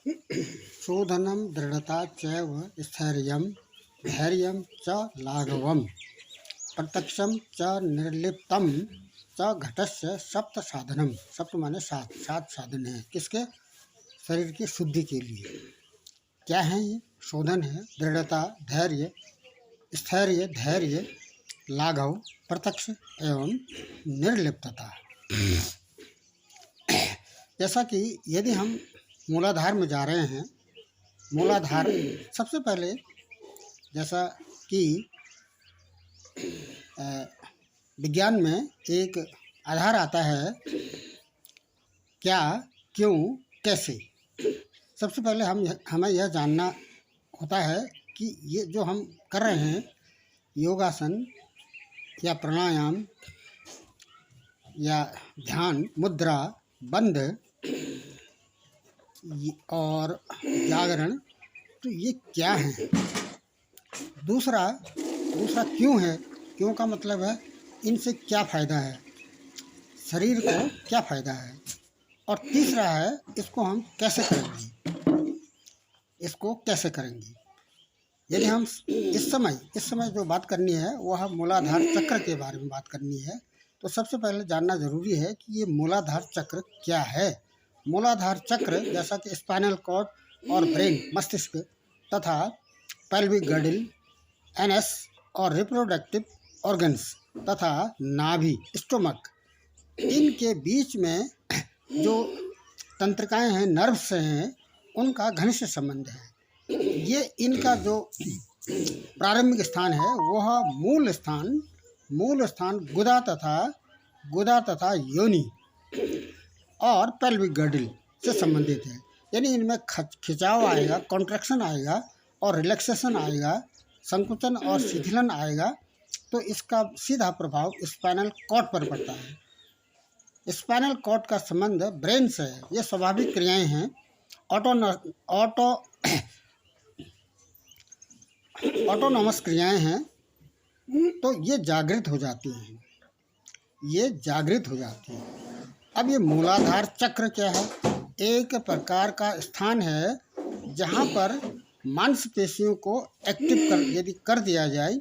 शोधनं दृढ़ता चैव स्थैर्यं धैर्यं च लाघवम् प्रत्यक्षं च निर्लिप्तं च घटस्य सप्त साधनम। सप्त माने सात, सात साधन है किसके? शरीर की शुद्धि के लिए। क्या है ये? शोधन है, दृढ़ता, धैर्य, स्थैर्य, धैर्य, लाघव, प्रत्यक्ष एवं निर्लिप्तता। जैसा कि यदि हम मूलाधार में जा रहे हैं, मूलाधार सबसे पहले जैसा कि विज्ञान में एक आधार आता है, क्या, क्यों, कैसे। सबसे पहले हमें यह जानना होता है कि ये जो हम कर रहे हैं योगासन या प्राणायाम या ध्यान, मुद्रा, बंध और जागरण, तो ये क्या है। दूसरा क्यों है। क्यों का मतलब है इनसे क्या फ़ायदा है, शरीर को क्या फ़ायदा है। और तीसरा है इसको हम कैसे करेंगे, इसको कैसे करेंगे। यदि हम इस समय जो बात करनी है वह मूलाधार चक्र के बारे में बात करनी है, तो सबसे पहले जानना जरूरी है कि ये मूलाधार चक्र क्या है। मूलाधार चक्र जैसा कि स्पाइनल कॉर्ड और ब्रेन, मस्तिष्क तथा पेल्विक गर्डल, एनएस और रिप्रोडक्टिव ऑर्गन्स तथा नाभि, स्टोमक, इनके बीच में जो तंत्रिकाएं हैं, नर्व्स हैं, उनका घनिष्ठ संबंध है। ये इनका जो प्रारंभिक स्थान है वह मूल स्थान गुदा तथा योनि और पेल्विक गर्डल से संबंधित है। यानी इनमें खिंचाव आएगा, कॉन्ट्रैक्शन आएगा और रिलैक्सेशन आएगा, संकुचन और शिथिलन आएगा, तो इसका सीधा प्रभाव स्पाइनल कॉर्ड पर पड़ता है। स्पाइनल कॉर्ड का संबंध ब्रेन से है। ये स्वाभाविक क्रियाएं हैं, ऑटोनॉमस क्रियाएं हैं, तो ये जागृत हो जाती हैं, अब ये मूलाधार चक्र क्या है? एक प्रकार का स्थान है जहाँ पर मांसपेशियों को एक्टिव यदि कर दिया जाए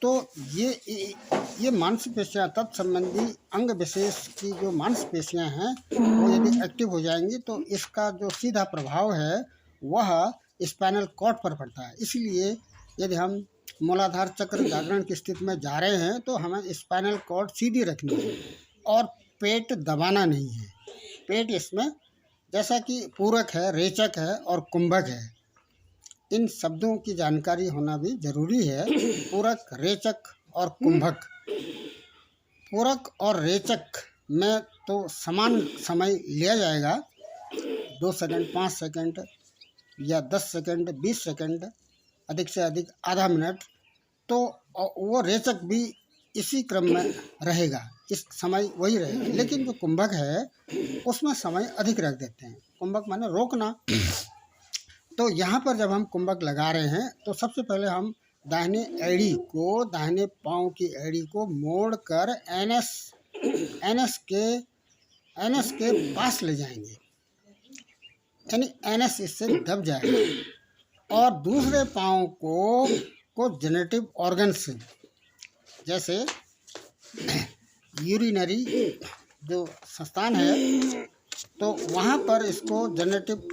तो ये मांसपेशियाँ, तत्संबंधी अंग विशेष की जो मांसपेशियाँ हैं वो यदि एक्टिव हो जाएंगी तो इसका जो सीधा प्रभाव है वह स्पाइनल कॉर्ड पर पड़ता है। इसलिए यदि हम मूलाधार चक्र जागरण की स्थिति में जा रहे हैं तो हमें स्पाइनल कॉर्ड सीधी रखनी है और पेट दबाना नहीं है। पेट इसमें जैसा कि पूरक है, रेचक है और कुंभक है, इन शब्दों की जानकारी होना भी जरूरी है। पूरक, रेचक और कुंभक। पूरक और रेचक में तो समान समय लिया जाएगा, 2 सेकंड, 5 सेकंड या 10 सेकंड, 20 सेकंड, अधिक से अधिक आधा मिनट, तो वो रेचक भी इसी क्रम में रहेगा, इस समय वही रहेगा। लेकिन जो कुंभक है उसमें समय अधिक रख देते हैं। कुंभक माने रोकना। तो यहाँ पर जब हम कुंभक लगा रहे हैं तो सबसे पहले हम दाहिने पाँव की एड़ी को मोड़ कर एनएस के पास ले जाएंगे, यानी एनएस इससे दब जाएगा। और दूसरे पाँव को जेनेटिव ऑर्गन्स जैसे यूरिनरी जो स्थान है तो वहाँ पर इसको जेनेटिव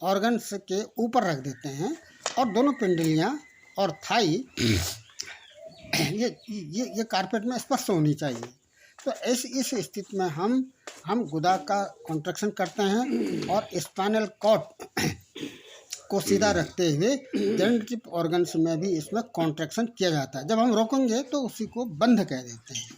ऑर्गन्स के ऊपर रख देते हैं और दोनों पिंडलियाँ और थाई ये कारपेट में स्पर्श होनी चाहिए। तो इस स्थिति में हम गुदा का कॉन्ट्रैक्शन करते हैं और स्पाइनल कॉर्ड को सीधा रखते हुए जेनेटिव ऑर्गन्स में भी इसमें कॉन्ट्रैक्शन किया जाता है। जब हम रोकेंगे तो उसी को बंध कह देते हैं।